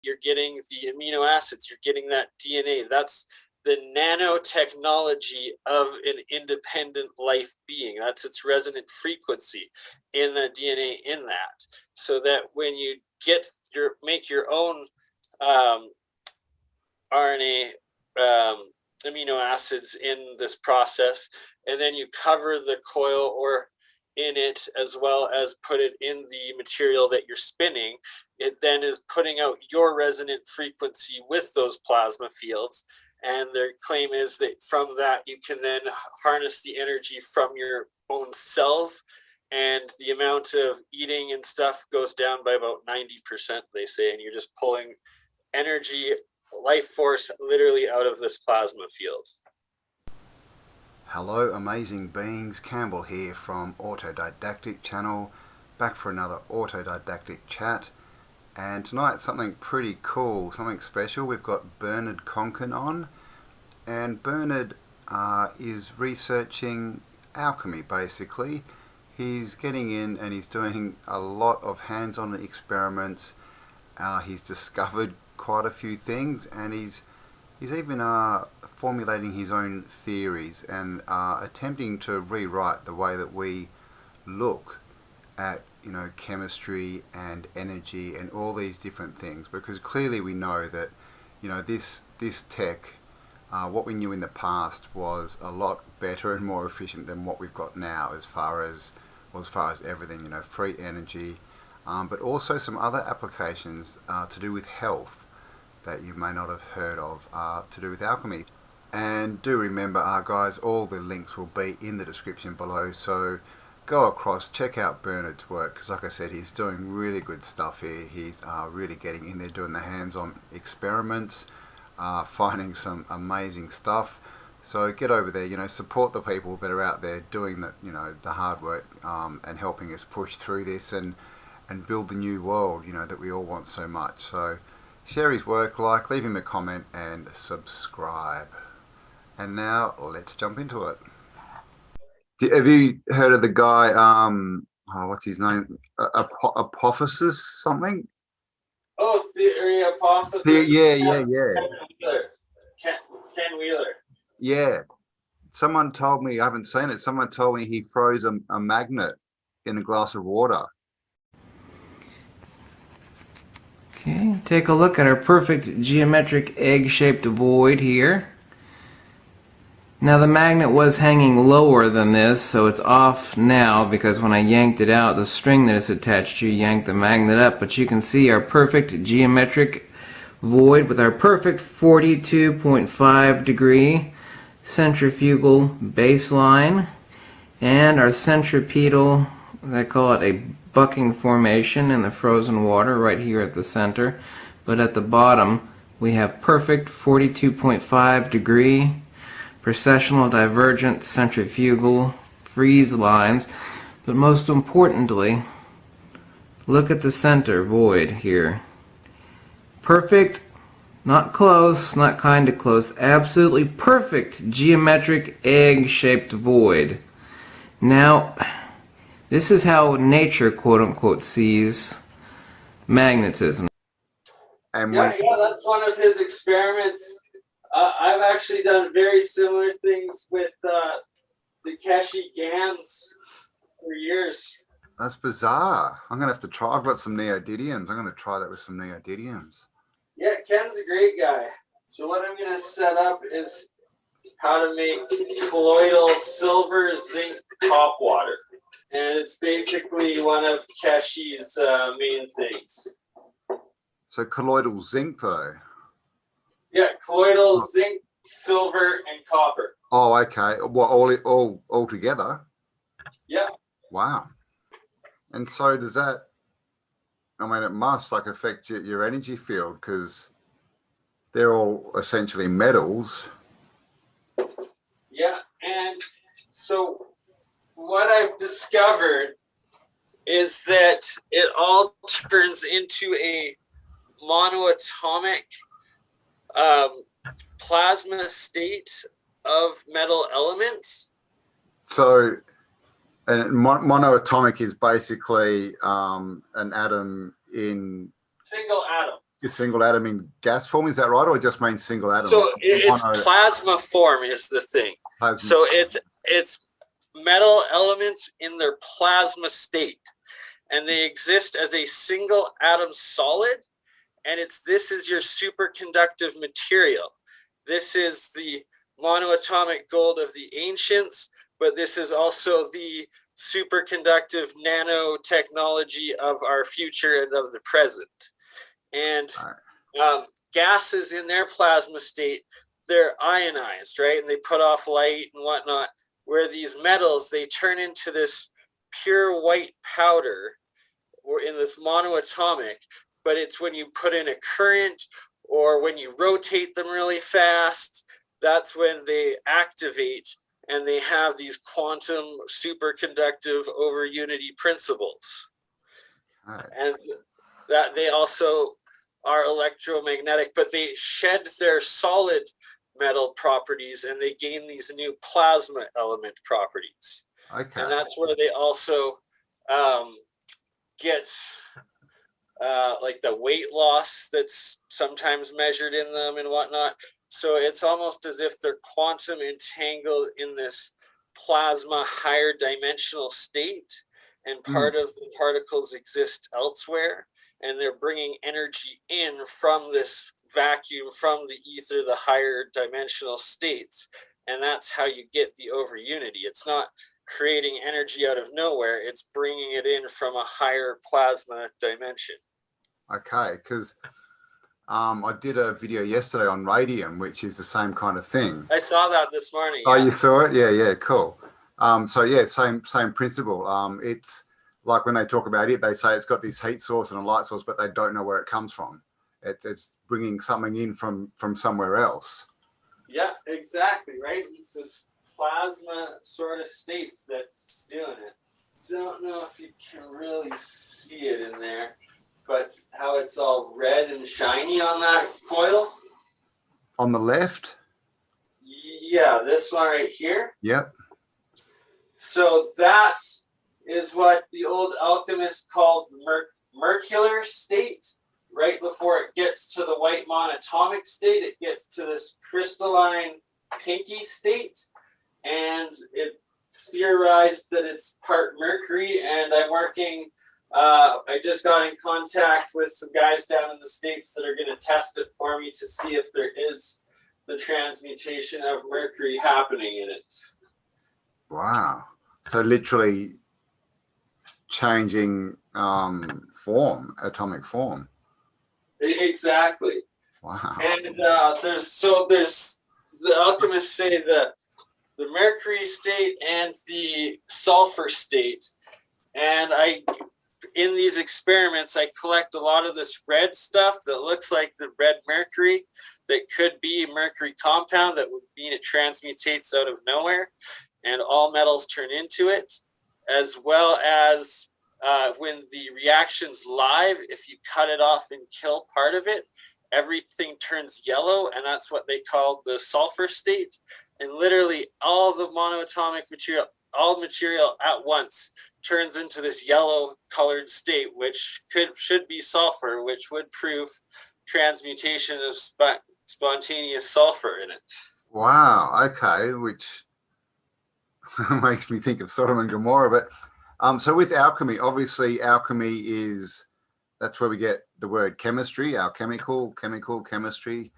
you're getting the amino acids, you're getting that DNA. That's the nanotechnology of an independent life being. That's its resonant frequency in the DNA in that. So that when you make your own RNA amino acids in this process, and then you cover the coil or in it, as well as put it in the material that you're spinning, it then is putting out your resonant frequency with those plasma fields. And their claim is that from that you can then harness the energy from your own cells, and the amount of eating and stuff goes down by about 90%, they say, and you're just pulling energy, life force, literally out of this plasma field. Hello amazing beings, Cambell here from Autodidactic channel, back for another Autodidactic chat. And tonight something pretty cool, something special. We've got Bernard Konkin on, and Bernard is researching alchemy basically. He's getting in and he's doing a lot of hands-on experiments. He's discovered quite a few things, and he's even formulating his own theories and attempting to rewrite the way that we look at, you know, chemistry and energy and all these different things, because clearly we know that, you know, this tech, what we knew in the past was a lot better and more efficient than what we've got now, as far as everything, you know, free energy, but also some other applications to do with health that you may not have heard of, to do with alchemy. And do remember, guys, all the links will be in the description below, so go across, check out Bernard's work, because like I said, he's doing really good stuff here. He's really getting in there, doing the hands-on experiments, finding some amazing stuff. So get over there, you know, support the people that are out there doing the, you know, the hard work, and helping us push through this and build the new world, you know, that we all want so much. So share his work, leave him a comment, and subscribe. And now let's jump into it. Have you heard of the guy, what's his name? Apophysis something? Oh, theory Apophysis. Yeah. Ken Wheeler. Yeah. Someone told me, I haven't seen it, someone told me he froze a magnet in a glass of water. Okay, take a look at our perfect geometric egg-shaped void here. Now the magnet was hanging lower than this, so it's off now because when I yanked it out, the string that is attached to yanked the magnet up. But you can see our perfect geometric void with our perfect 42.5 degree centrifugal baseline and our centripetal, they call it a bucking formation in the frozen water right here at the center. But at the bottom we have perfect 42.5 degree precessional divergent centrifugal freeze lines. But most importantly, look at the center void here. Perfect, not close, not kind of close, absolutely perfect geometric egg-shaped void. Now, this is how nature, quote-unquote, sees magnetism. And yeah, that's one of his experiments. I've actually done very similar things with the Keshe GANs for years. That's bizarre. I'm going to have to try. I've got some neodymiums. I'm going to try that with some neodymiums. Yeah, Ken's a great guy. So what I'm going to set up is how to make colloidal silver zinc top water. And it's basically one of Keshe's main things. So colloidal zinc, though? Yeah, colloidal zinc, silver, and copper. Oh, okay. Well, all together? Yeah. Wow. And so does that, I mean, it must affect your energy field, because they're all essentially metals. Yeah, and so what I've discovered is that it all turns into a monoatomic plasma state of metal elements. So, and monoatomic is basically an atom in... Single atom. Your single atom in gas form, is that right, or it just means single atom? So it's plasma form is the thing. Plasma. So it's metal elements in their plasma state, and they exist as a single atom solid. And this is your superconductive material. This is the monoatomic gold of the ancients, but this is also the superconductive nanotechnology of our future and of the present. And gases in their plasma state, they're ionized, right? And they put off light and whatnot, where these metals, they turn into this pure white powder or in this monoatomic, but it's when you put in a current or when you rotate them really fast, that's when they activate and they have these quantum superconductive over unity principles. And that they also are electromagnetic, but they shed their solid metal properties and they gain these new plasma element properties. Okay. And that's where they also get like the weight loss that's sometimes measured in them and whatnot. So it's almost as if they're quantum entangled in this plasma higher dimensional state, and part of the particles exist elsewhere, and they're bringing energy in from this vacuum, from the ether, the higher dimensional states. And that's how you get the over unity. It's not creating energy out of nowhere, it's bringing it in from a higher plasma dimension. Okay, because I did a video yesterday on radium, which is the same kind of thing. I saw that this morning. Oh, you saw it? Yeah, cool. So yeah, same principle. It's like when they talk about it, they say it's got this heat source and a light source, but they don't know where it comes from. It's bringing something in from somewhere else. Yeah, exactly, right? It's this plasma sort of state that's doing it. Don't know if you can really see it in there, but how it's all red and shiny on that coil. On the left? Yeah, this one right here. Yep. So that is what the old alchemist calls the Mercury State. Right before it gets to the white monatomic state, it gets to this crystalline pinky state, and it's theorized that it's part mercury. And I'm working, I just got in contact with some guys down in the States that are going to test it for me to see if there is the transmutation of mercury happening in it. Wow. So literally changing form, atomic form. Exactly. Wow. And there's the alchemists say that the Mercury state and the sulfur state, and in these experiments I collect a lot of this red stuff that looks like the red mercury that could be a mercury compound that would mean it transmutates out of nowhere and all metals turn into it, as well as when the reaction's live, if you cut it off and kill part of it, everything turns yellow, and that's what they call the sulfur state. And literally all the monoatomic material, all material at once turns into this yellow colored state, which should be sulfur, which would prove transmutation of spontaneous sulfur in it. Wow. Okay, which makes me think of Sodom and Gomorrah. But so with alchemy, obviously alchemy that's where we get the word chemistry, alchemical, chemistry.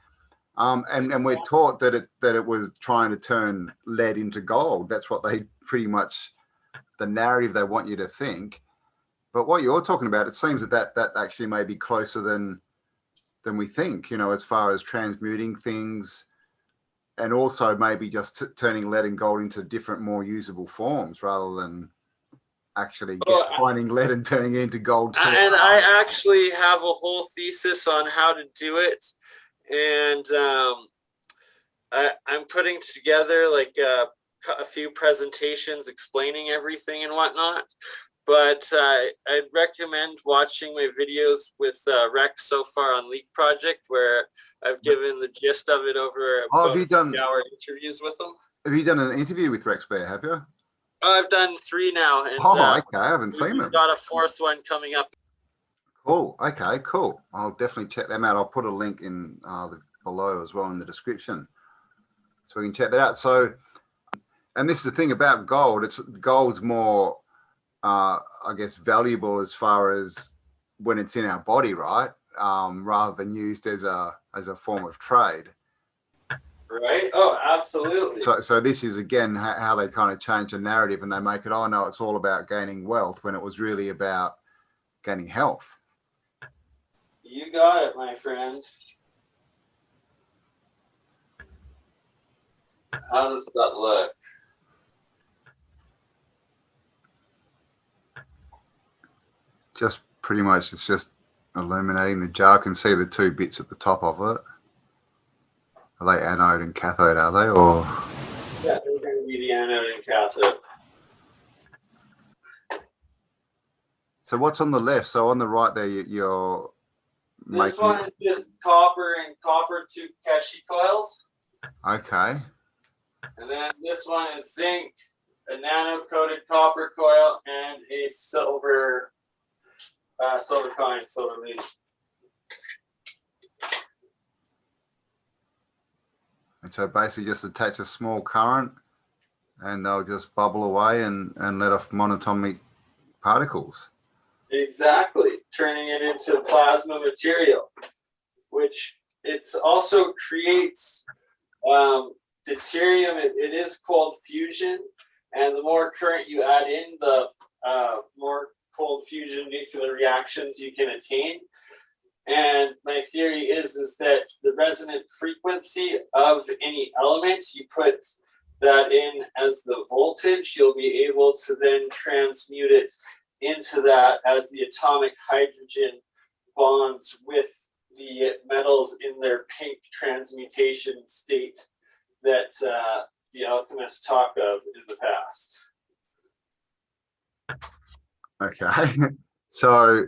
And we're taught that it was trying to turn lead into gold. That's what they pretty much, the narrative they want you to think. But what you're talking about, it seems that actually may be closer than we think, as far as transmuting things, and also maybe just turning lead and gold into different, more usable forms rather than actually finding lead and turning it into gold. And I actually have a whole thesis on how to do it. And I'm putting together like a few presentations explaining everything and whatnot. But I'd recommend watching my videos with Rex so far on Leak Project, where I've given the gist of it over about 3-hour interviews with them. Have you done an interview with Rex Bear, have you? I've done 3 now. And, okay, I haven't seen them. We've got a 4th one coming up. Cool. Okay, cool. I'll definitely check them out. I'll put a link in below as well in the description, so we can check that out. So, and this is the thing about gold. Gold's more, I guess, valuable as far as when it's in our body, right? Rather than used as a form of trade. Right? Oh, absolutely. So this is again how they kind of change the narrative, and they make it, oh no, it's all about gaining wealth, when it was really about gaining health. You got it, my friend. How does that look? Just pretty much, it's just illuminating the jar. I can see the two bits at the top of it. Are they anode and cathode, are they? Or Yeah, they're going to be the anode and cathode. so what's on the left? So on the right there, you're This making... one is just copper and copper 2 Keshi coils. Okay. And then this one is zinc, a nano-coated copper coil, and a silver coin, silver leaf. And so basically just attach a small current and they'll just bubble away and let off monatomic particles. Exactly, turning it into plasma material, which it's also creates deuterium. It is called fusion, and the more current you add in, the more cold fusion nuclear reactions you can attain. And my theory is that the resonant frequency of any element, you put that in as the voltage, you'll be able to then transmute it into that as the atomic hydrogen bonds with the metals in their pink transmutation state that the alchemists talk of in the past. Okay. So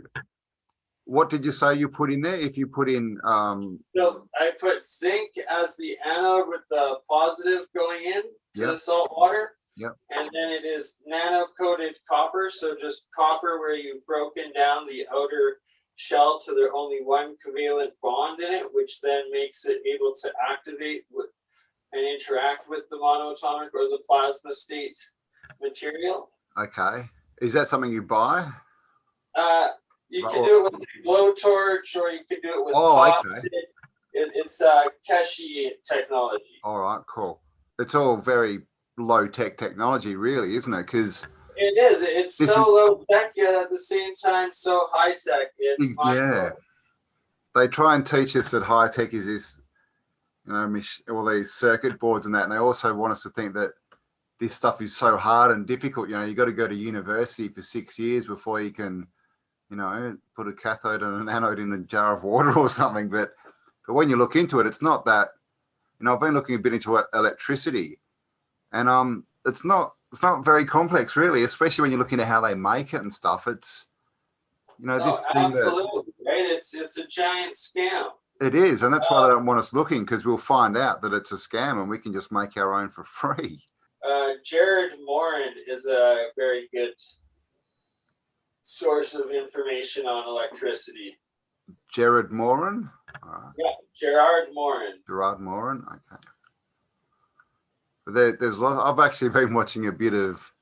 what did you say you put in there? If you put in... So I put zinc as the anode with the positive going in to the salt water. Yep. And then it is nano-coated copper, so just copper where you've broken down the outer shell to there's only one covalent bond in it, which then makes it able to activate with and interact with the monoatomic or the plasma state material. Okay. Is that something you buy? You can do it with a blowtorch, or you can do it with okay. It's Keshi technology. All right, cool. It's all very low-tech technology, really, isn't it? Because it is. It's so low-tech, yet at the same time so high-tech. It's yeah. They try and teach us that high-tech is this, you know, all these circuit boards and that, and they also want us to think that this stuff is so hard and difficult. You know, you got to go to university for 6 years before you can, you know, put a cathode and an anode in a jar of water or something. But when you look into it, it's not that. You know, I've been looking a bit into electricity, and it's not very complex, really, especially when you look into how they make it and stuff. It's, you know, this thing that, right? It's a giant scam. It is, and that's why they don't want us looking, because we'll find out that it's a scam and we can just make our own for free. Jared Morin is a very good source of information on electricity. Jared Morin? Yeah, Gerard Morin. Gerard Morin, okay. But there's a lot. I've actually been watching a bit of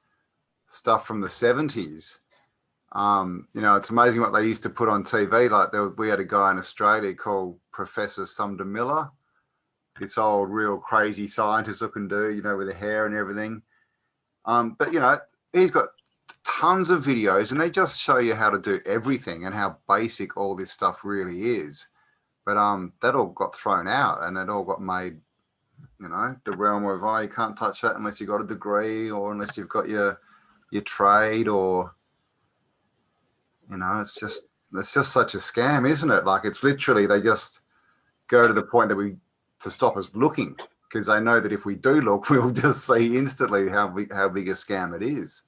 stuff from the 70s. You know, it's amazing what they used to put on TV. Like we had a guy in Australia called Professor Sumner Miller, this old real crazy scientist looking dude, you know, with the hair and everything. But, you know, he's got tons of videos and they just show you how to do everything and how basic all this stuff really is. But that all got thrown out and it all got made, you know, the realm of, oh, you can't touch that unless you've got a degree or unless you've got your trade, or, you know, it's just such a scam, isn't it? Like, it's literally, they just go to the point that to stop us looking, because they know that if we do look, we'll just see instantly how big a scam it is.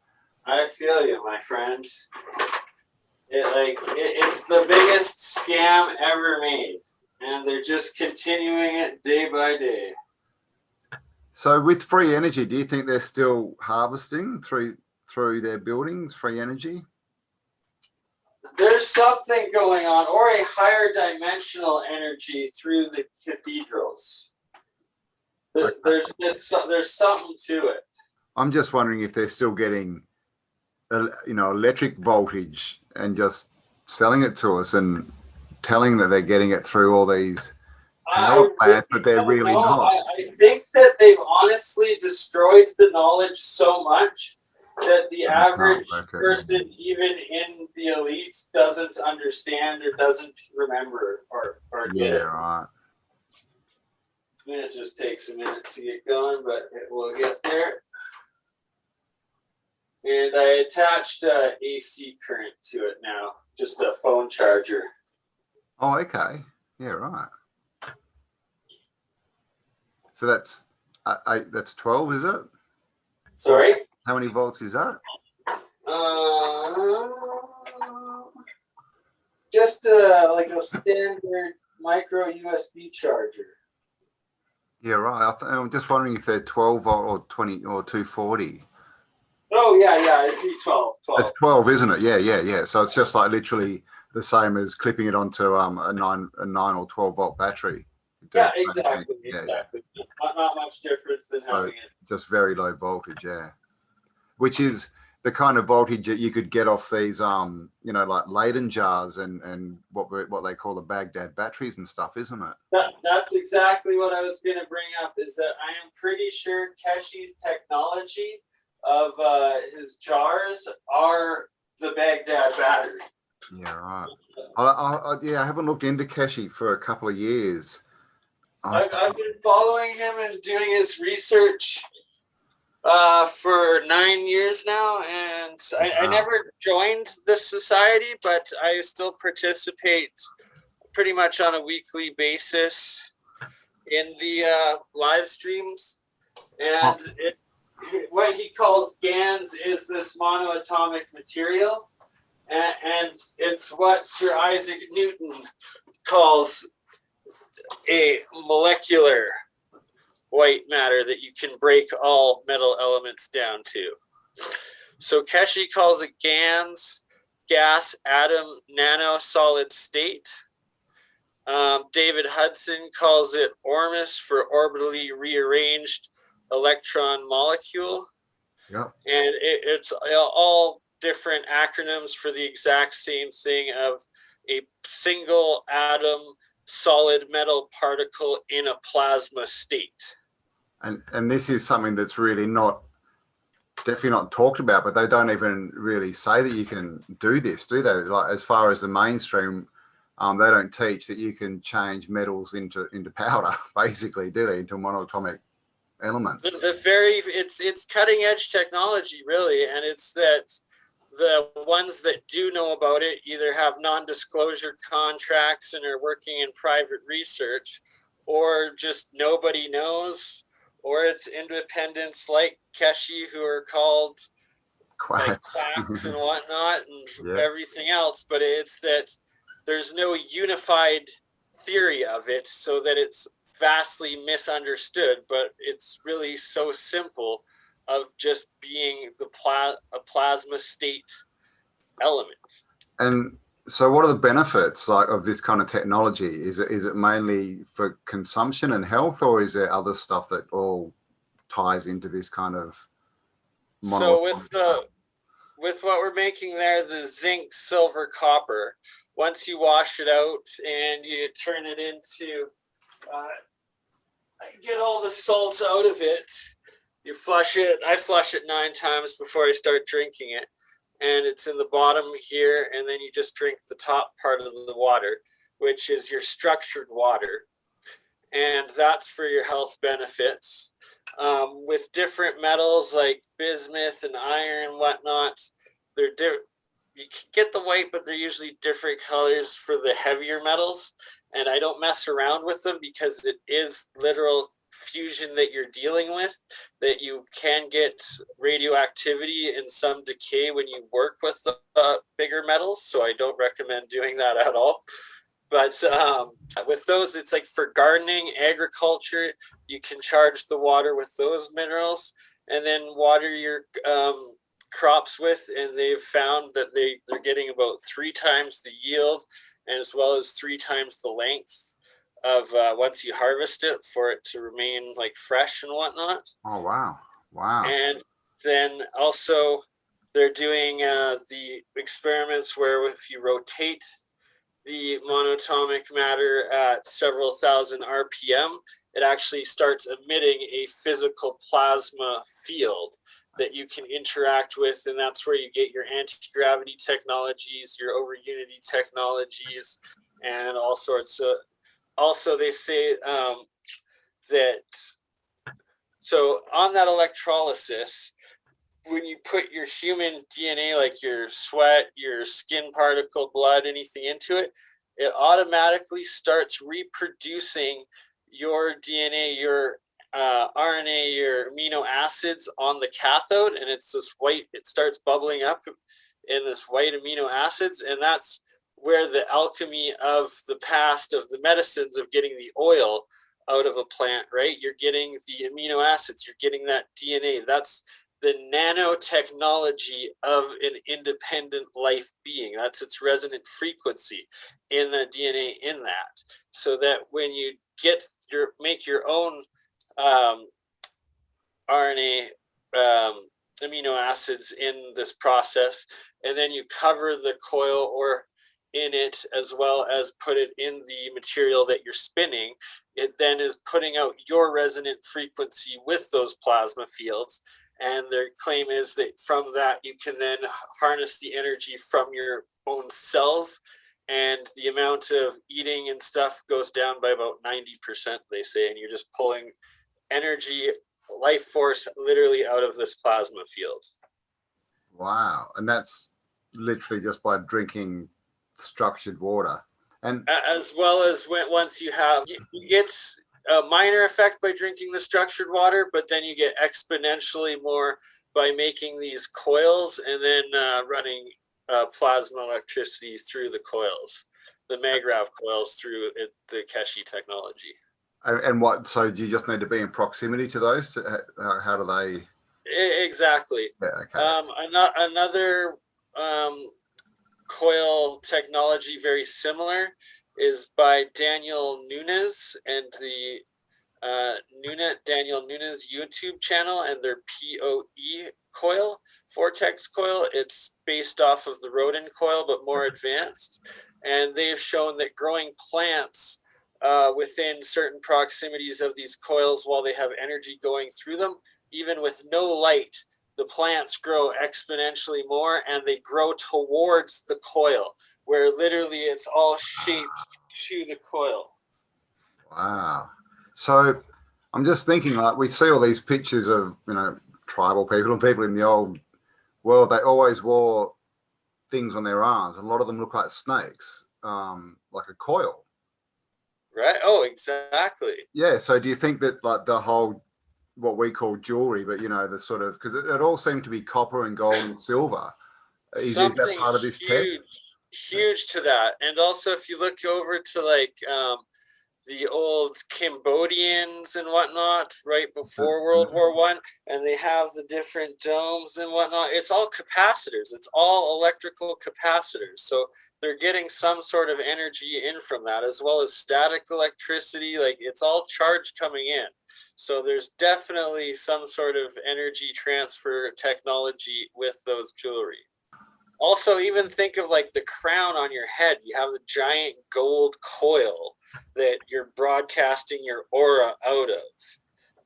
I feel you, my friends. It's the biggest scam ever made, and they're just continuing it day by day. So with free energy, do you think they're still harvesting through their buildings free energy? there's something going on, or a higher dimensional energy through the cathedrals. There's something to it. I'm just wondering if they're still getting, electric voltage and just selling it to us and telling that they're getting it through all these power plants, but they're really not. I think that they've honestly destroyed the knowledge so much that the average person, even in the elites, doesn't understand or doesn't remember or get it. Right. It just takes a minute to get going, but it will get there. And I attached AC current to it now, just a phone charger. Oh, okay. Yeah, right. So that's 12, is it? Sorry? How many volts is that? Just like a standard micro USB charger. Yeah, right. I'm just wondering if they're 12 volt or 20 or 240. Oh, yeah, it's 12. It's 12, isn't it? Yeah. So it's just like literally the same as clipping it onto a 9 or 12 volt battery. Yeah, exactly. Not much difference than having it. Just very low voltage, yeah. Which is the kind of voltage that you could get off these, like Leyden jars and what they call the Baghdad batteries and stuff, isn't it? That's exactly what I was going to bring up. Is that I am pretty sure Keshe's technology of his jars are the Baghdad battery. Yeah, right. I haven't looked into Keshe for a couple of years. I've been following him and doing his research for 9 years now, and I never joined this society, but I still participate pretty much on a weekly basis in the live streams. And what he calls GANs is this monoatomic material, and it's what Sir Isaac Newton calls a molecular white matter that you can break all metal elements down to. So Keshe calls it GANs, gas, atom, nano, solid state. David Hudson calls it ORMUS for orbitally rearranged electron molecule. Yep. And it's all different acronyms for the exact same thing of a single atom solid metal particle in a plasma state. And this is something that's really definitely not talked about, but they don't even really say that you can do this, do they? Like, as far as the mainstream, they don't teach that you can change metals into powder, basically, do they? Into monatomic elements. It's cutting edge technology, really, and it's that the ones that do know about it either have non-disclosure contracts and are working in private research, or just nobody knows, or it's independents like Keshe who are called Quacks. Like quacks and whatnot and everything else. But it's that there's no unified theory of it, so that it's vastly misunderstood, but it's really so simple of just being a plasma state element. And so what are the benefits of this kind of technology? Is it mainly for consumption and health, or is there other stuff that all ties into this kind of So with what we're making there, the zinc, silver, copper, once you wash it out and you turn it into get all the salt out of it, you flush it. I flush it 9 times before I start drinking it. And it's in the bottom here. And then you just drink the top part of the water, which is your structured water. And that's for your health benefits. With different metals like bismuth and iron and whatnot, you can get the white, but they're usually different colors for the heavier metals. And I don't mess around with them because it is literal fusion that you're dealing with, that you can get radioactivity and some decay when you work with the bigger metals. So I don't recommend doing that at all. But with those, it's like for gardening, agriculture, you can charge the water with those minerals and then water your crops with, and they've found that they're getting about 3 times the yield, and as well as 3 times the length of once you harvest it, for it to remain like fresh and whatnot. Oh, wow. Wow. And then also they're doing the experiments where if you rotate the monatomic matter at several thousand RPM, it actually starts emitting a physical plasma field that you can interact with, and that's where you get your anti-gravity technologies, your over unity technologies, and all sorts of. Also, they say that so on that electrolysis, when you put your human DNA, like your sweat, your skin particle, blood, anything into it, it automatically starts reproducing your DNA, your RNA, your amino acids on the cathode, and it's this white, it starts bubbling up in this white amino acids, and that's where the alchemy of the past of the medicines of getting the oil out of a plant, right? You're getting the amino acids, you're getting that DNA. That's the nanotechnology of an independent life being. That's its resonant frequency in the DNA in that. So that when you make your own RNA amino acids in this process, and then you cover the coil or in it, as well as put it in the material that you're spinning, it then is putting out your resonant frequency with those plasma fields. And their claim is that from that you can then harness the energy from your own cells, and the amount of eating and stuff goes down by about 90%, they say, and you're just pulling energy, life force, literally out of this plasma field. Wow. And that's literally just by drinking structured water. And as well as once you get a minor effect by drinking the structured water, but then you get exponentially more by making these coils and then running plasma electricity through the coils, the Graaff coils through the Keshi technology. And what? So do you just need to be in proximity to those? How do they? Exactly. Yeah, okay. Another coil technology very similar is by Daniel Nunes and the Daniel Nunes YouTube channel and their PoE coil, vortex coil. It's based off of the rodent coil, but more advanced. And they've shown that growing plants within certain proximities of these coils, while they have energy going through them, even with no light, the plants grow exponentially more, and they grow towards the coil, where literally it's all shaped to the coil. Wow. So I'm just thinking, like, we see all these pictures of, tribal people and people in the old world. They always wore things on their arms. A lot of them look like snakes, like a coil. Right. Oh, exactly. Yeah. So do you think that, like, the whole, what we call jewelry, but the sort of, because it all seemed to be copper and gold and silver. Is that part of this tech? Huge to that. And also, if you look over to like the old Cambodians and whatnot, right before World War I, and they have the different domes and whatnot, it's all capacitors. It's all electrical capacitors. So they're getting some sort of energy in from that, as well as static electricity. Like, it's all charge coming in. So there's definitely some sort of energy transfer technology with those jewelry. Also, even think of like the crown on your head. You have the giant gold coil that you're broadcasting your aura out of.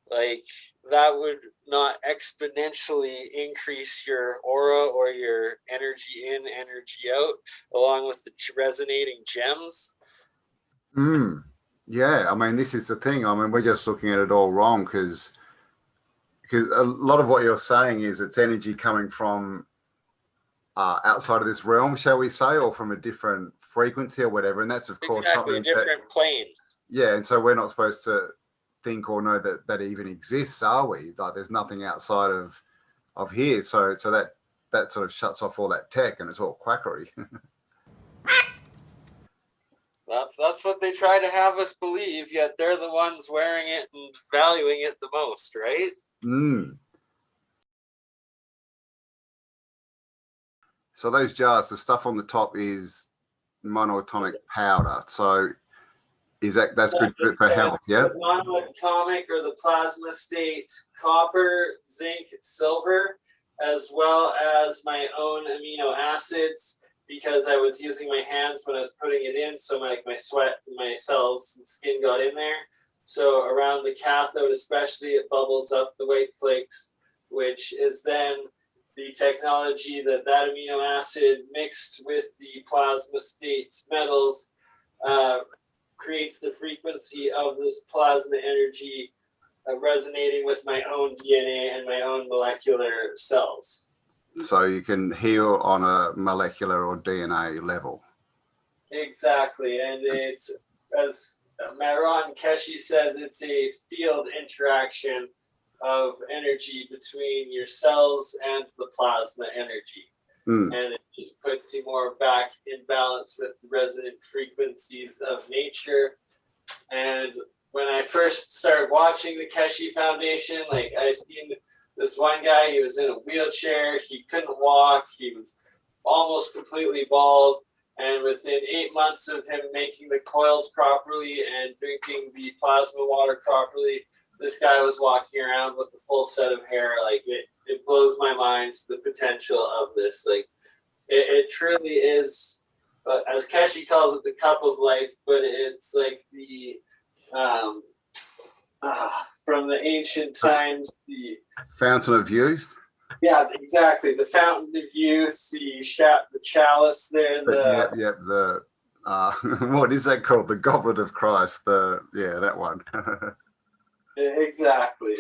Like, that would not exponentially increase your aura or your energy in, energy out, along with the resonating gems. Yeah, I mean, this is the thing. I mean, we're just looking at it all wrong, because a lot of what you're saying is it's energy coming from outside of this realm, shall we say, or from a different frequency or whatever. And that's, of course, exactly, something a different plane. Yeah, and so we're not supposed to think or know that even exists, are we? Like, there's nothing outside of here. So that sort of shuts off all that tech, and it's all quackery. That's what they try to have us believe, yet they're the ones wearing it and valuing it the most, right? So those jars, the stuff on the top is monoatomic powder. So that's good for health, yeah? The monoatomic or the plasma state copper, zinc, silver, as well as my own amino acids, because I was using my hands when I was putting it in, so my sweat, my cells and skin got in there. So around the cathode especially, it bubbles up the white flakes, which is then the technology that amino acid mixed with the plasma state metals creates the frequency of this plasma energy resonating with my own DNA and my own molecular cells. So you can heal on a molecular or DNA level. Exactly, and it's, as Maron Keshi says, it's a field interaction of energy between your cells and the plasma energy. And it just puts you more back in balance with the resonant frequencies of nature. And when I first started watching the Keshi Foundation, like I seen this one guy, he was in a wheelchair, he couldn't walk, he was almost completely bald. And within 8 months of him making the coils properly and drinking the plasma water properly, this guy was walking around with a full set of hair. Like it blows my mind, the potential of this. Like it truly is, as Keshi calls it, the cup of life. But it's like the from the ancient times, the fountain of youth. Yeah, exactly. The fountain of youth, the chalice there. The what is that called? The goblet of Christ. That one. Exactly.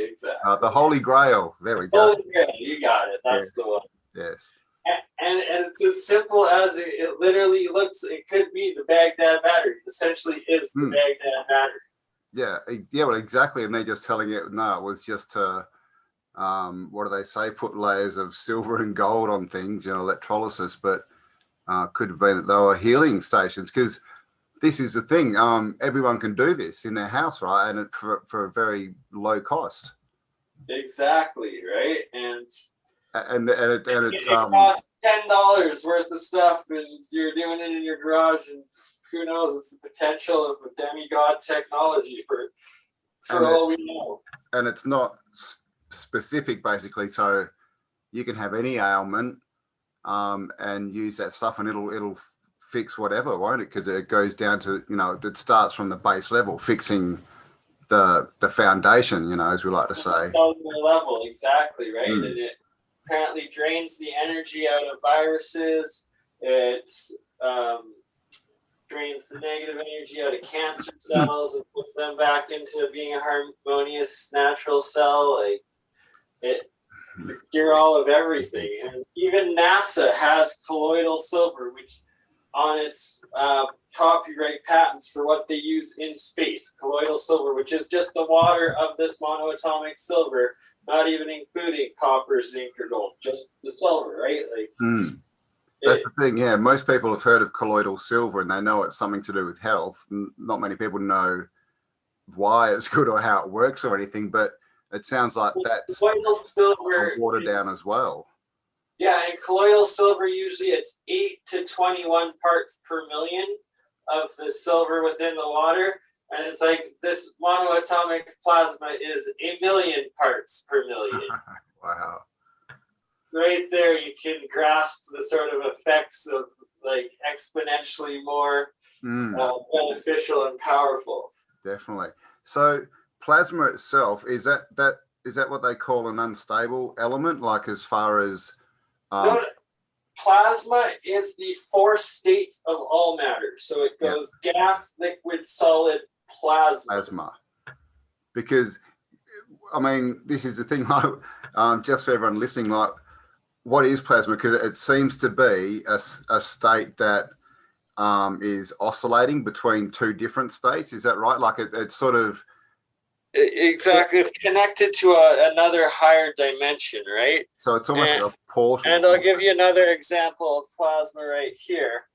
The Holy Grail. There we go. Holy Grail, you got it. That's the one. Yes. And it's as simple as it literally looks. It could be the Baghdad battery. Essentially, is the Baghdad battery. Yeah. Well, exactly. And they're just telling it. No, it was just to, what do they say? Put layers of silver and gold on things. Electrolysis. But could have been that they were healing stations, because this is the thing. Everyone can do this in their house, right? And for a very low cost. Exactly. Right. And it's costs $10 worth of stuff, and you're doing it in your garage, and who knows? It's the potential of a demigod technology for all we know. And it's not specific, basically. So you can have any ailment, and use that stuff, and it'll fix whatever, won't it? Because it goes down to it starts from the base level, fixing the foundation. As we like to say. Level, exactly right, and it apparently drains the energy out of viruses. It drains the negative energy out of cancer cells and puts them back into being a harmonious natural cell. Like it's a cure all of everything. And even NASA has colloidal silver, which on its copyright patents for what they use in space. Colloidal silver, which is just the water of this monoatomic silver, not even including copper, zinc, or gold, just the silver, right? Like that's the thing. Yeah, most people have heard of colloidal silver, and they know it's something to do with health. Not many people know why it's good or how it works or anything, but it sounds like that's silver watered down as well. Yeah, and colloidal silver, usually it's 8 to 21 parts per million of the silver within the water. And it's like this monoatomic plasma is 1,000,000 parts per million. Wow. Right there, you can grasp the sort of effects of like exponentially more beneficial and powerful. Definitely. So plasma itself, is that what they call an unstable element? Like as far as no, plasma is the fourth state of all matter. So it goes gas, liquid, solid, plasma. Because this is the thing, like, just for everyone listening, like, what is plasma? Because it seems to be a state that is oscillating between two different states. Is that right? Like it's sort of exactly. It's connected to another higher dimension, right? So it's almost like a portal. And I'll give you another example of plasma right here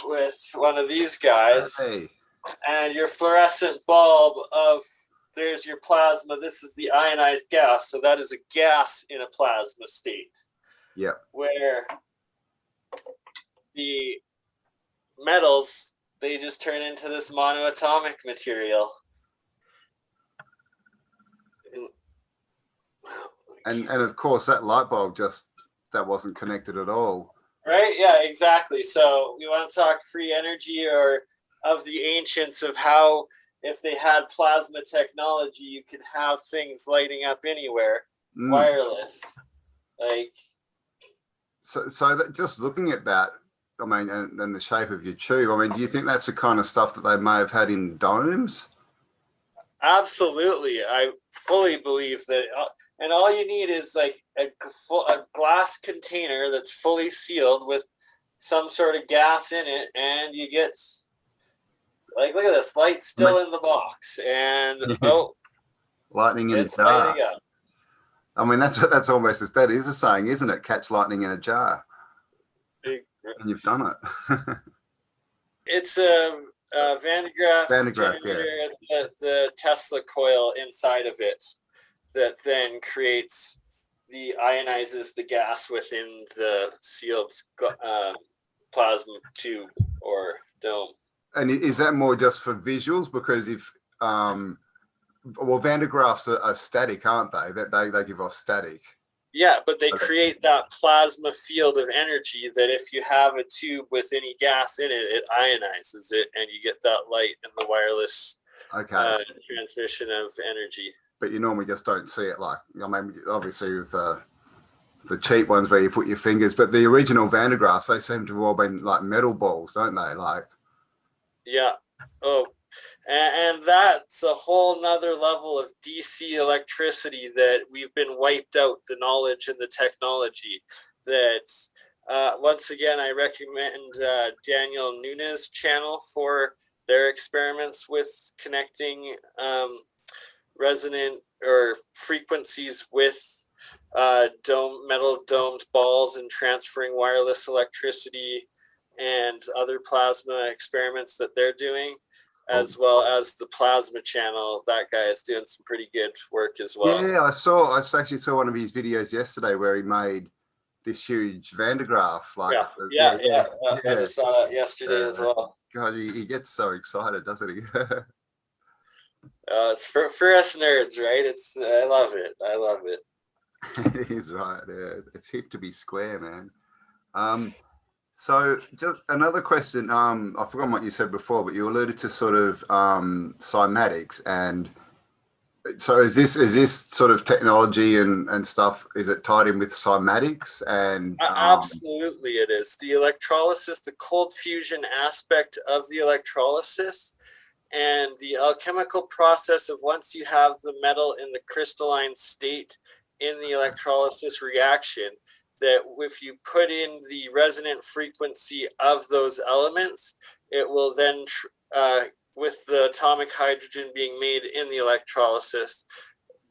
with one of these guys. Hey. And your fluorescent bulb there's your plasma. This is the ionized gas. So that is a gas in a plasma state. Yeah. Where the metals, they just turn into this monoatomic material. And of course that light bulb that wasn't connected at all. Right? Yeah, exactly. So we want to talk free energy, or of the ancients, of how if they had plasma technology, you could have things lighting up anywhere, wireless. Like, so that, just looking at that, I mean, and the shape of your tube, I mean, do you think that's the kind of stuff that they may have had in domes? absolutely. I fully believe that. And all you need is like a glass container that's fully sealed with some sort of gas in it, and you get, like, look at this, light still in the box, and lightning in a it's jar. lighting up. I mean, that's almost as that is a saying, isn't it? Catch lightning in a jar. And you've done it. It's a Van de Graaff Yeah. the Tesla coil inside of it that then ionizes the gas within the sealed plasma tube or dome. And is that more just for visuals? Because if well, Van de Graaffs are static, aren't they? That they give off static. Yeah, but they create that plasma field of energy that if you have a tube with any gas in it, it ionizes it, and you get that light and the wireless transmission of energy. But you normally just don't see it. Like, I mean, obviously with the cheap ones where you put your fingers, but the original Van de Graaffs, they seem to have all been like metal balls, don't they? Like, yeah. Oh, and that's a whole nother level of DC electricity that we've been wiped out, the knowledge and the technology. That once again, I recommend Daniel Nunes' channel for their experiments with connecting resonant or frequencies with metal domed balls and transferring wireless electricity and other plasma experiments that they're doing, as well as the plasma channel. That guy is doing some pretty good work as well. Yeah, I actually saw one of his videos yesterday where he made this huge Van de Graaff. Like, I just saw that yesterday as well. God, he gets so excited, doesn't he? It's for us nerds, right? I love it. He's right. Yeah, it's hip to be square, man. So just another question. I forgot what you said before, but you alluded to sort of cymatics, and so is this sort of technology and stuff? Is it tied in with cymatics? And absolutely, it is. The electrolysis, the cold fusion aspect of the electrolysis, and the alchemical process of once you have the metal in the crystalline state in the electrolysis reaction, that if you put in the resonant frequency of those elements, it will then, with the atomic hydrogen being made in the electrolysis,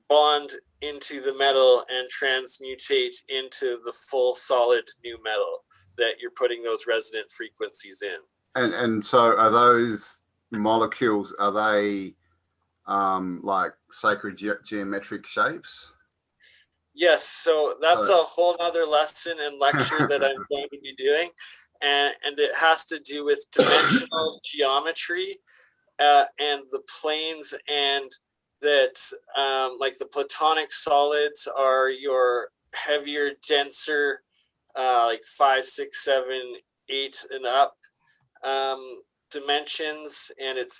bond into the metal and transmutate into the full solid new metal that you're putting those resonant frequencies in. And so are those molecules, are they like sacred geometric shapes? Yes, so that's a whole other lesson and lecture that I'm going to be doing, and it has to do with dimensional geometry and the planes, and that like the platonic solids are your heavier, denser, like 5, 6, 7, 8 and up dimensions, and it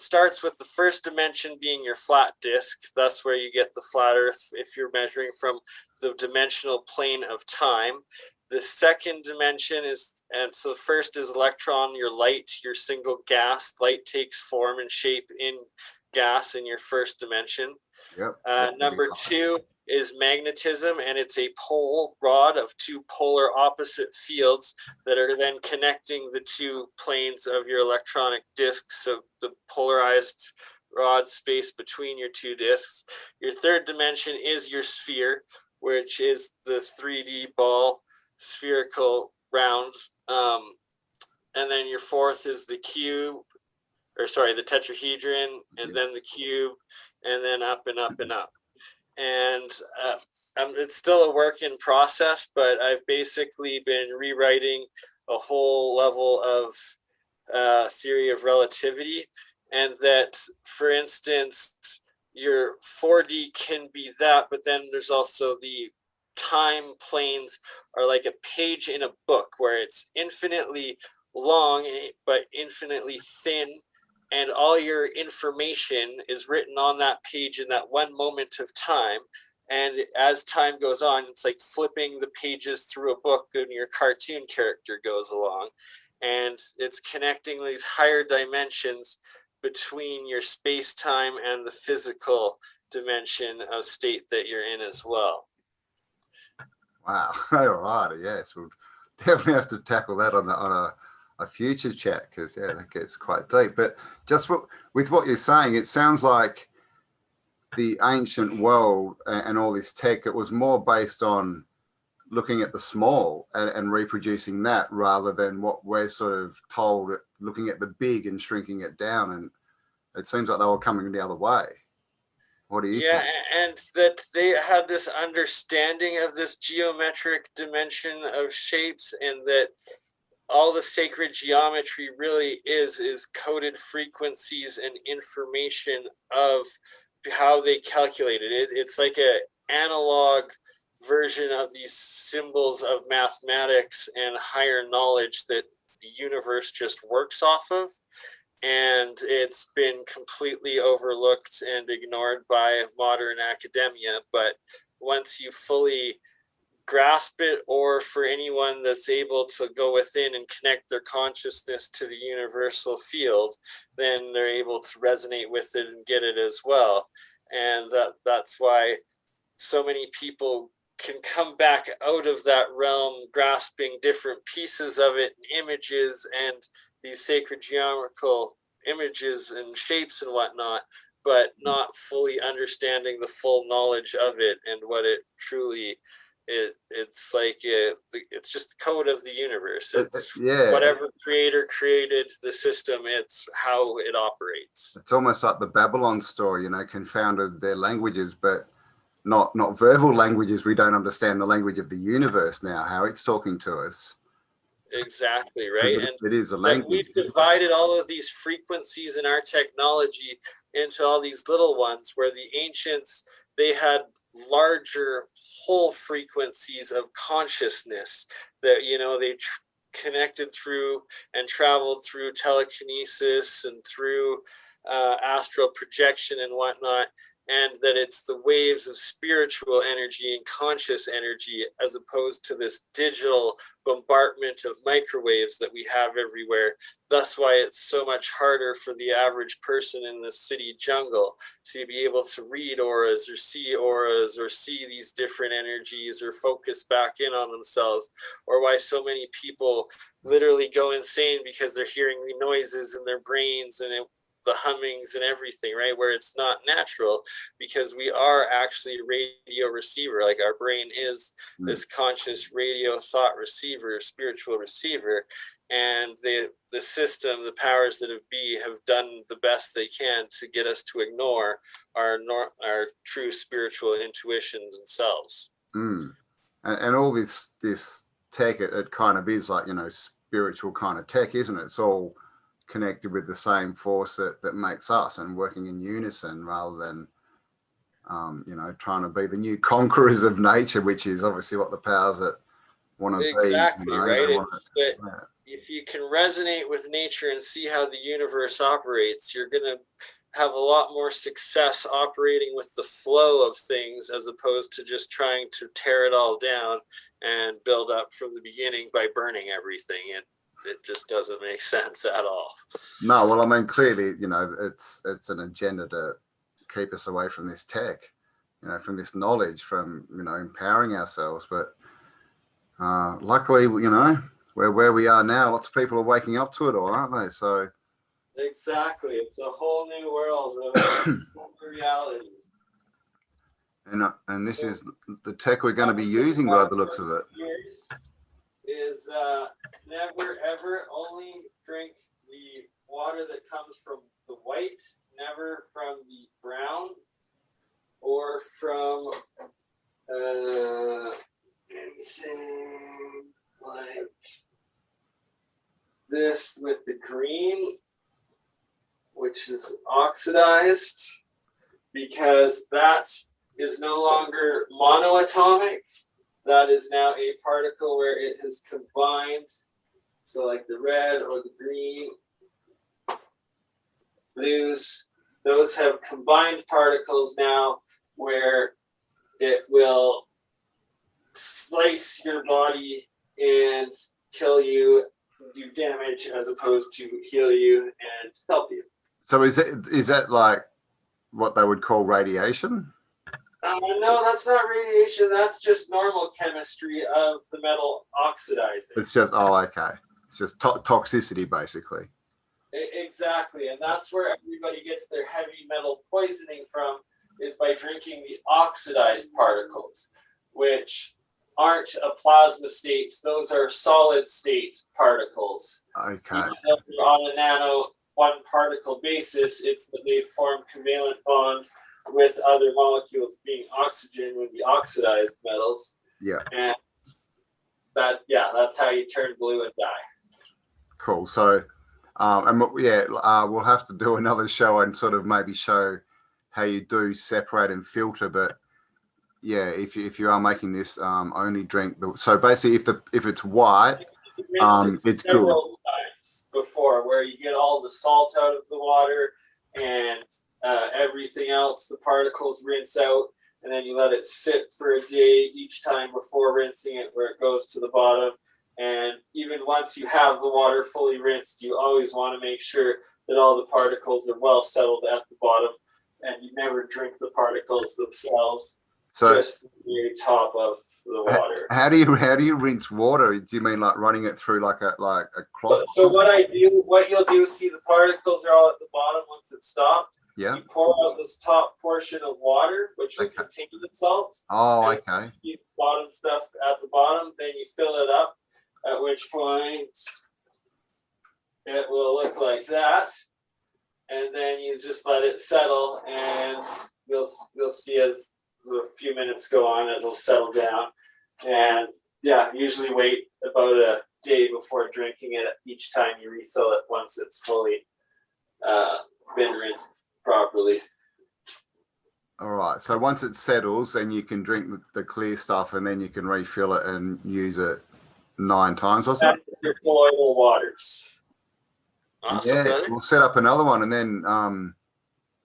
starts with the first dimension being your flat disk. That's where you get the flat Earth if you're measuring from the dimensional plane of time. The second dimension is, and so the first is electron, your light, your single gas. Light takes form and shape in gas in your first dimension. Yep. Number 2 is magnetism, and it's a pole rod of two polar opposite fields that are then connecting the two planes of your electronic disks, so the polarized rod space between your two disks. Your third dimension is your sphere, which is the 3D ball, spherical round, and then your fourth is the cube, the tetrahedron, and then the cube, and then up and up and up. And it's still a work in process, but I've basically been rewriting a whole level of theory of relativity, and that, for instance, your 4D can be that, but then there's also the time planes are like a page in a book where it's infinitely long but infinitely thin, and all your information is written on that page in that one moment of time. And as time goes on, it's like flipping the pages through a book and your cartoon character goes along. And it's connecting these higher dimensions between your space-time and the physical dimension of state that you're in as well. Wow. All right. Yes, we'll definitely have to tackle that on a future chat, because that gets quite deep. But just with what you're saying, it sounds like the ancient world and all this tech, it was more based on looking at the small and reproducing that, rather than what we're sort of told, looking at the big and shrinking it down. And it seems like they were coming the other way. What do you think? And that they had this understanding of this geometric dimension of shapes, and that all the sacred geometry really is coded frequencies and information of how they calculated it. It's like an analog version of these symbols of mathematics and higher knowledge that the universe just works off of. And it's been completely overlooked and ignored by modern academia. But once you fully grasp it, or for anyone that's able to go within and connect their consciousness to the universal field, then they're able to resonate with it and get it as well. And that's why so many people can come back out of that realm grasping different pieces of it, and images and these sacred geometrical images and shapes and whatnot, but not fully understanding the full knowledge of it and what it truly it's like it's just the code of the universe. It's whatever creator created the system, it's how it operates. It's almost like the Babylon story, confounded their languages, but not verbal languages. We don't understand the language of the universe now, how it's talking to us. Exactly, right. It is a language. We've divided all of these frequencies in our technology into all these little ones, where the ancients, they had larger whole frequencies of consciousness that they connected through and traveled through telekinesis and through astral projection and whatnot. And that it's the waves of spiritual energy and conscious energy, as opposed to this digital bombardment of microwaves that we have everywhere. Thus why it's so much harder for the average person in the city jungle to be able to read auras or see these different energies, or focus back in on themselves. Or why so many people literally go insane because they're hearing the noises in their brains and the hummings and everything, right? Where it's not natural, because we are actually a radio receiver. Like, our brain is this conscious radio thought receiver, spiritual receiver. And the system, the powers that be, have done the best they can to get us to ignore our true spiritual intuitions and selves. And all this tech, it kind of is like, spiritual kind of tech, isn't it? It's all connected with the same force that makes us, and working in unison, rather than trying to be the new conquerors of nature, which is obviously what the powers that want to exactly be. Right. If you can resonate with nature and see how the universe operates, you're going to have a lot more success operating with the flow of things, as opposed to just trying to tear it all down and build up from the beginning by burning everything. It just doesn't make sense at all. No, well, I mean, clearly, it's an agenda to keep us away from this tech, from this knowledge, from, empowering ourselves. But luckily, we're where we are now. Lots of people are waking up to it all, aren't they? So exactly, it's a whole new world of reality. And this is the tech we're going to be using by the looks of it. Is never ever only drink the water that comes from the white, never from the brown, or from anything like oxidized because that is no longer monoatomic. That is now a particle where it has combined. So like the red or the green, blues, those have combined particles now where it will slice your body and kill you, do damage as opposed to heal you and help you. So is that like what they would call radiation? No, that's not radiation. That's just normal chemistry of the metal oxidizing. It's just, oh, okay. It's just toxicity, basically. Exactly, and that's where everybody gets their heavy metal poisoning from, is by drinking the oxidized particles, which aren't a plasma state. Those are solid state particles. Okay. Even though they're on a nano one particle basis, it's that they form covalent bonds with other molecules, being oxygen would be oxidized metals. Yeah. And that's how you turn blue and die. Cool. So, we'll have to do another show and sort of maybe show how you do separate and filter. But yeah, if you are making this, only drink so basically if it's white, it's good. Several times before, where you get all the salt out of the water and everything else, the particles rinse out, and then you let it sit for a day each time before rinsing it, where it goes to the bottom. And even once you have the water fully rinsed, you always want to make sure that all the particles are well settled at the bottom, and you never drink the particles themselves. So just the top of the water. How do you rinse water? Do you mean like running it through like a cloth? So what you'll do, see the particles are all at the bottom once it's stopped. Yeah. You pour out this top portion of water, which will contain the salt. Oh, okay. Keep the bottom stuff at the bottom, then you fill it up, at which point it will look like that. And then you just let it settle, and you'll see as a few minutes go on, it'll settle down. And yeah, usually wait about a day before drinking it each time you refill it, once it's fully been rinsed properly. All right. So once it settles, then you can drink the clear stuff, and then you can refill it and use it 9 times or something. That's your colloidal waters. Awesome, Yeah, brother. we'll set up another one, and then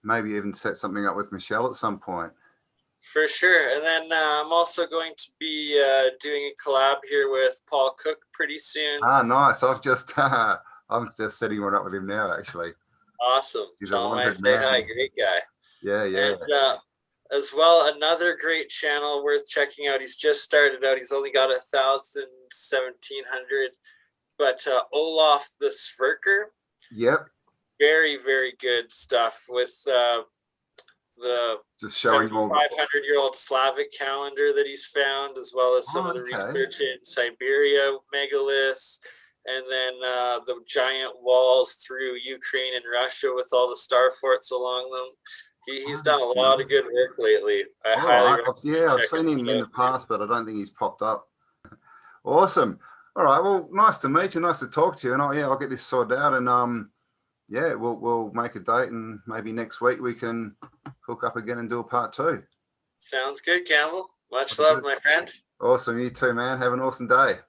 maybe even set something up with Michelle at some point. For sure. And then I'm also going to be doing a collab here with Paul Cook pretty soon. Ah, nice. I'm just setting one up with him now, actually. Awesome. He's Tell him I wanted say man. hi. Great guy. Yeah. And as well, another great channel worth checking out. He's just started out. He's only got 1,700. But Olaf the Sverker. Yep. Very, very good stuff with the Just showing all 500-year-old Slavic calendar that he's found, as well as some of the research in Siberia megaliths, and then the giant walls through Ukraine and Russia with all the star forts along them. He's done a lot of good work lately. I highly recommend. I've seen him in the past, but I don't think he's popped up. Awesome. All right. Well, nice to meet you. Nice to talk to you. And I'll get this sorted out, and we'll make a date, and maybe next week we can hook up again and do a part 2. Sounds good, Campbell. Much love, my friend. Awesome. You too, man. Have an awesome day.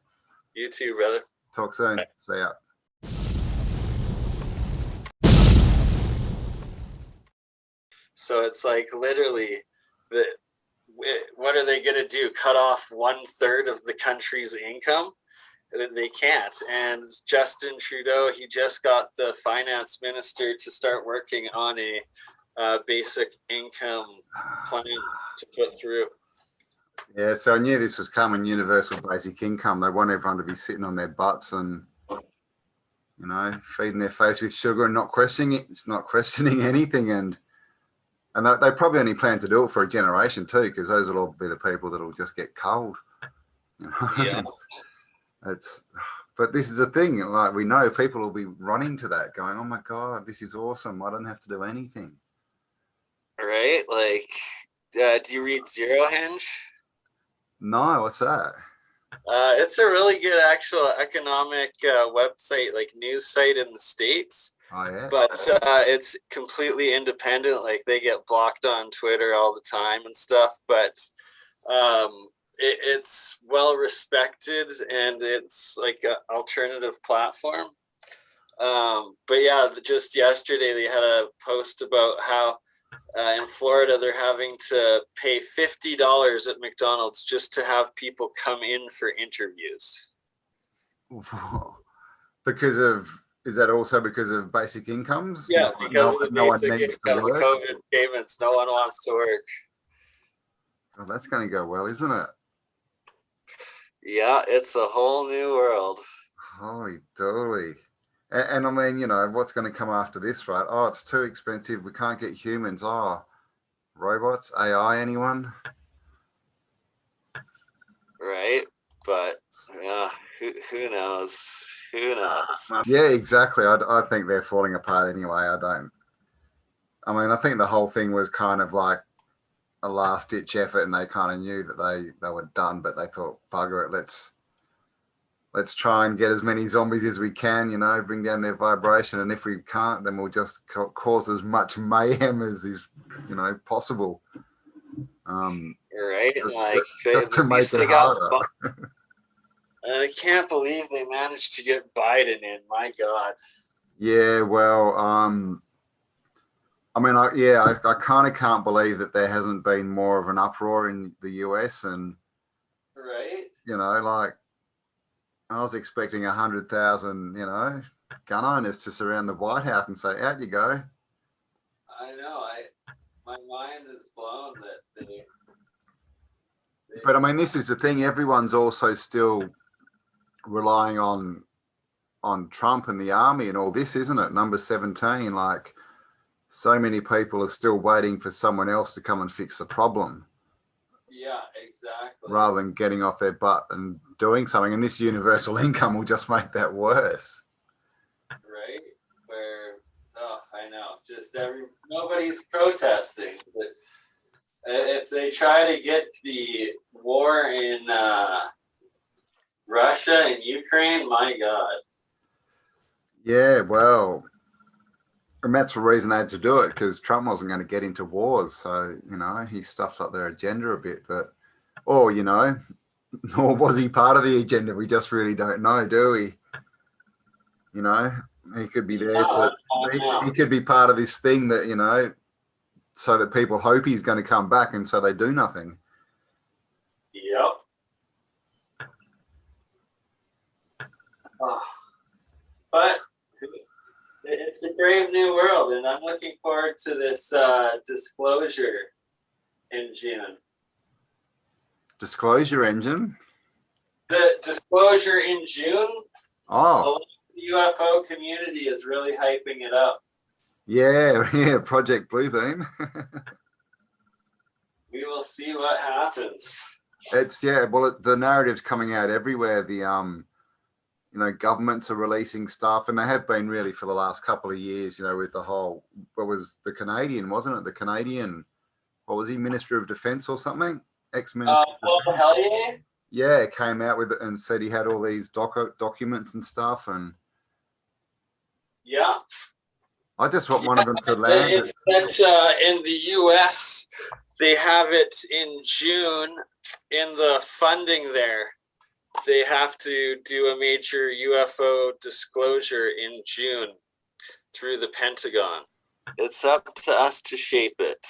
You too, brother. Talk soon. Bye. See ya. So it's like literally, what are they going to do? Cut off 1/3 of the country's income? They can't. And Justin Trudeau, he just got the finance minister to start working on a basic income plan to put through. Yeah, so I knew this was coming, universal basic income. They want everyone to be sitting on their butts and, feeding their face with sugar and not questioning it. It's not questioning anything. And they probably only plan to do it for a generation too, because those will all be the people that will just get cold. Yeah. But this is a thing. Like, we know people will be running to that, going, "Oh my God, this is awesome! I don't have to do anything." Right? Like, do you read Zero Hinge? No, what's that? It's a really good actual economic website, like news site in the States. Oh yeah. but it's completely independent. Like they get blocked on Twitter all the time and stuff, but it's well respected and it's like an alternative platform. But yeah, just yesterday they had a post about how in Florida they're having to pay $50 at McDonald's just to have people come in for interviews. Because of, is that also because of basic incomes? Yeah, because of the No one basic needs to income, the work. COVID payments, no one wants to work. Oh, that's going to go well, isn't it? Yeah, it's a whole new world. Holy dooly. And I mean, you know, what's going to come after this, right? Oh, it's too expensive. We can't get humans. Oh, robots, AI, anyone? Right? But yeah, who knows? Who knows? Yeah, exactly. I think they're falling apart anyway. I mean, I think the whole thing was kind of like a last ditch effort and they kind of knew that they were done, but they thought, bugger it, let's try and get as many zombies as we can, you know, bring down their vibration. And if we can't, then we'll just cause as much mayhem as is, you know, possible. Right? Like just to make it harder. And I can't believe they managed to get Biden in. My God. Yeah, well, I mean, I kind of can't believe that there hasn't been more of an uproar in the US. And, right, you know, like I was expecting 100,000, you know, gun owners to surround the White House and say, out you go. I know. My mind is blown that they. But I mean, this is the thing. Everyone's also still relying on Trump and the army and all this, isn't it? Number 17, like so many people are still waiting for someone else to come and fix the problem. Yeah, exactly. Rather than getting off their butt and doing something. And this universal income will just make that worse. Right? Where, oh, I know. Just nobody's protesting. But if they try to get the war in Russia and Ukraine, my God. Yeah, well, and that's the reason they had to do it, because Trump wasn't going to get into wars. So, you know, he stuffed up their agenda a bit. But, or, you know, nor was he part of the agenda. We just really don't know, do we? You know, he could be there he could be part of this thing that, you know, so that people hope he's going to come back and so they do nothing. Yep. Oh. But it's a brave new world, and I'm looking forward to this disclosure in June. Disclosure engine? The disclosure in June? Oh. The UFO community is really hyping it up. Yeah, Project Bluebeam. We will see what happens. It's, yeah, well, the narrative's coming out everywhere. The, you know, governments are releasing stuff, and they have been really for the last couple of years, you know, with the whole, what was the Canadian, wasn't it? The Canadian, what was he, Minister of Defense or something? Ex-Minister of Defense. Hell yeah. Yeah, came out with it and said he had all these documents and stuff. And yeah. I just want one of them to land. It's that in the US, they have it in June in the funding there. They have to do a major UFO disclosure in June through the Pentagon. It's up to us to shape it.